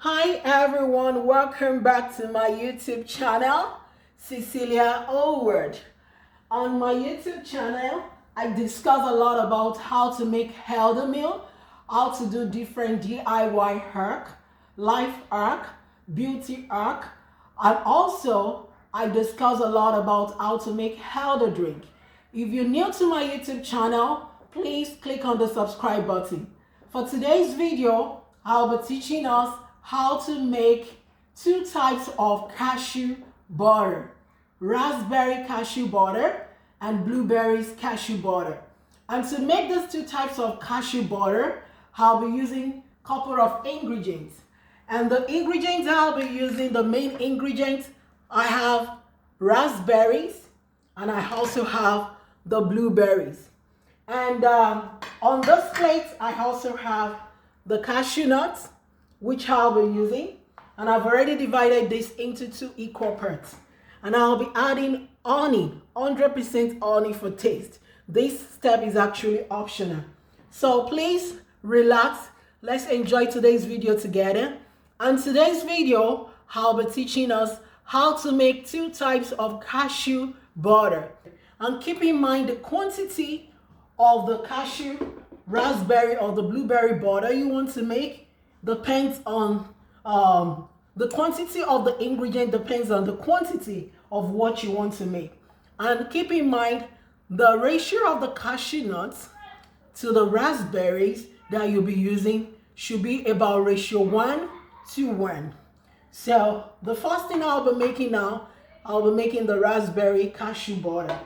Hi everyone, welcome back to my YouTube channel, Cecilia Howard. On my YouTube channel, I discuss a lot about how to make healthy meal, how to do different DIY hack, life hack, beauty hack, and also I discuss a lot about how to make healthy drink. If you're new to my YouTube channel, please click on the subscribe button. For today's video, I'll be teaching us how to make two types of cashew butter, raspberry cashew butter and blueberries cashew butter. And to make these two types of cashew butter, I'll be using a couple of ingredients. And the ingredients I'll be using, the main ingredients, I have raspberries and I also have the blueberries. And on this plate, I also have the cashew nuts, which I'll be using, and I've already divided this into two equal parts. And I'll be adding honey, 100% honey for taste. This step is actually optional. So please relax. Let's enjoy today's video together. And today's video, I'll be teaching us how to make two types of cashew butter. And keep in mind the quantity of the cashew, raspberry, or the blueberry butter you want to make depends on the quantity of the ingredient depends on the quantity of what you want to make. And keep in mind the ratio of the cashew nuts to the raspberries that you'll be using should be about ratio 1:1. So the first thing I'll be making now, I'll be making the raspberry cashew butter,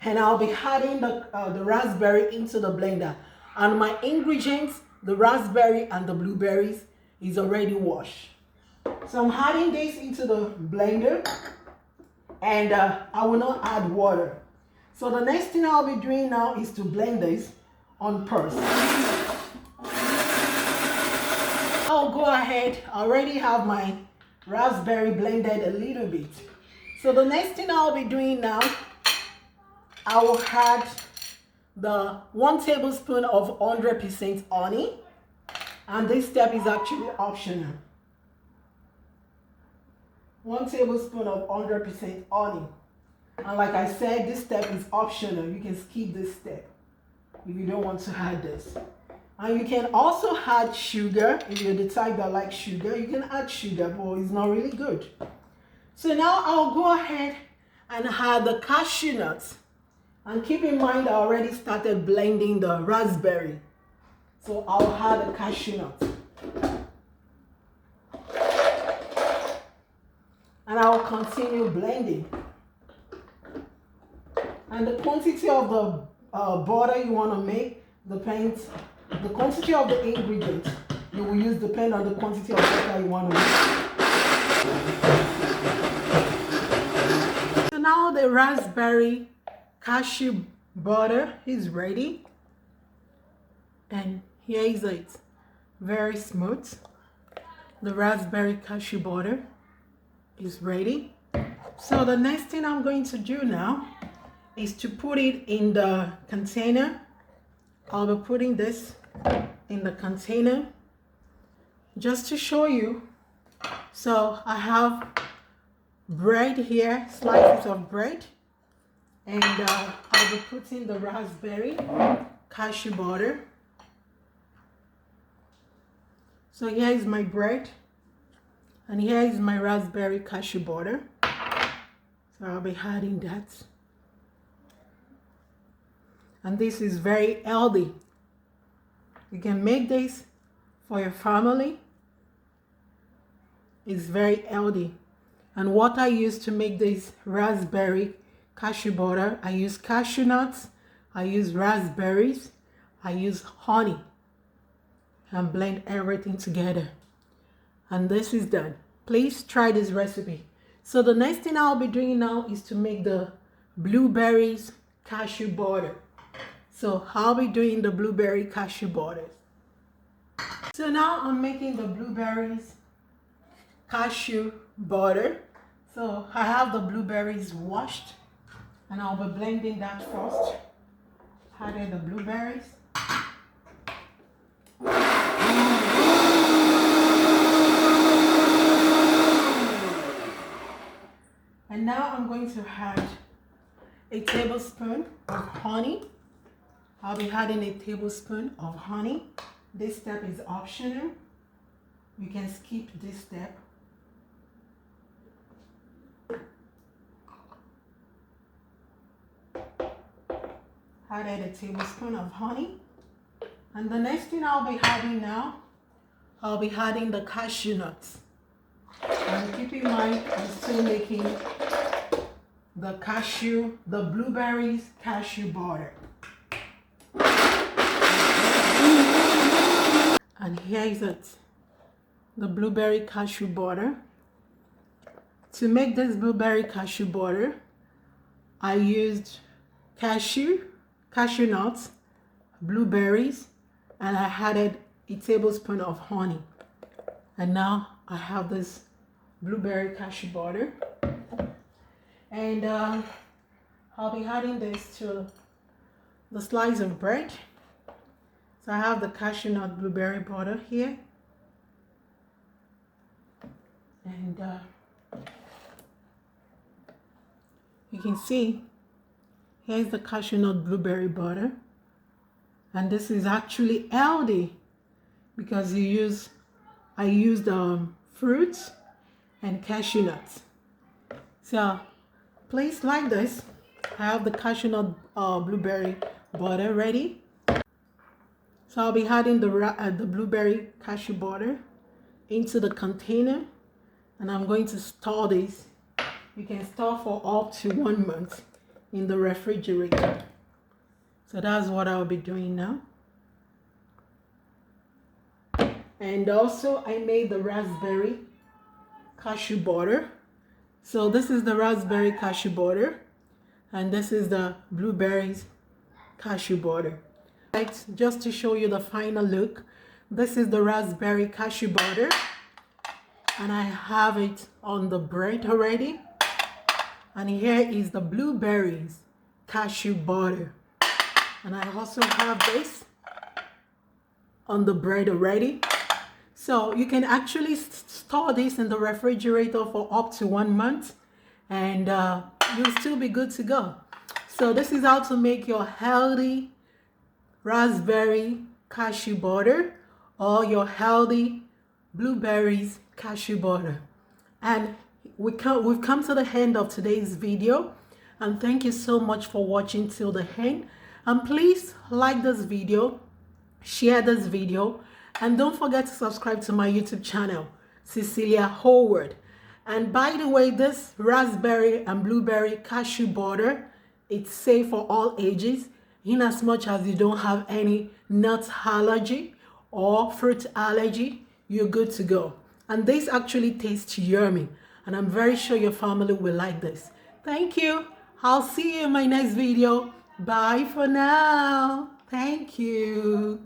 and I'll be adding the raspberry into the blender. And my ingredients, the raspberry and the blueberries, is already washed. So I'm adding this into the blender, and I will not add water. So the next thing I'll be doing now is to blend this on purse. I'll go ahead, I already have my raspberry blended a little bit. So the next thing I'll be doing now, I will add the 1 tablespoon of 100% honey, and this step is actually optional. 1 tablespoon of 100% honey, and like I said, this step is optional. You can skip this step if you don't want to add this. And you can also add sugar if you're the type that likes sugar. You can add sugar, but it's not really good. So now I'll go ahead and add the cashew nuts. And keep in mind, I already started blending the raspberry. So I'll add the cashew nuts. And I will continue blending. And the quantity of the butter you want to make depends, the quantity of the ingredients you will use depend on the quantity of butter you want to make. So now the raspberry cashew butter is ready, and here is it, very smooth. The raspberry cashew butter is ready. So the next thing I'm going to do now is to put it in the container. I'll be putting this in the container just to show you. So I have bread here, slices of bread. And I'll be putting the raspberry cashew butter. So here is my bread, and here is my raspberry cashew butter. So I'll be adding that. And this is very healthy. You can make this for your family. It's very healthy. And what I use to make this raspberry cashew butter, I use cashew nuts, I use raspberries, I use honey, and blend everything together. And this is done. Please try this recipe. So the next thing I'll be doing now is to make the blueberries cashew butter. So I'll be doing the blueberry cashew butter. So now I'm making the blueberries cashew butter. So I have the blueberries washed, and I'll be blending that first. Added the blueberries. And now I'm going to add a tablespoon of honey. I'll be adding a tablespoon of honey. This step is optional. You can skip this step. Added a tablespoon of honey. And the next thing I'll be adding now, I'll be adding the cashew nuts. And keep in mind, I'm still making the blueberries cashew butter. And here is it, the blueberry cashew butter. To make this blueberry cashew butter, I used cashew nuts, blueberries, and I added a tablespoon of honey. And now I have this blueberry cashew butter. And I'll be adding this to the slice of bread. So I have the cashew nut blueberry butter here. And you can see, here's the cashew nut blueberry butter. And this is actually healthy because I used fruits and cashew nuts. So please like this. I have the cashew nut blueberry butter ready. So I'll be adding the blueberry cashew butter into the container, and I'm going to store this. You can store for up to 1 month in the refrigerator. So that's what I'll be doing now. And also I made the raspberry cashew butter. So this is the raspberry cashew butter, and this is the blueberries cashew butter. Right, just to show you the final look, this is the raspberry cashew butter, and I have it on the bread already. And here is the blueberries cashew butter, and I also have this on the bread already. So you can actually store this in the refrigerator for up to 1 month, and you'll still be good to go. So this is how to make your healthy raspberry cashew butter or your healthy blueberries cashew butter. And we've come to the end of today's video, and thank you so much for watching till the end. And please like this video, share this video, and don't forget to subscribe to my YouTube channel, Cecilia Howard. And by the way, this raspberry and blueberry cashew butter, it's safe for all ages, in as much as you don't have any nut allergy or fruit allergy, you're good to go. And this actually tastes yummy, and I'm very sure your family will like this. Thank you. I'll see you in my next video. Bye for now. Thank you.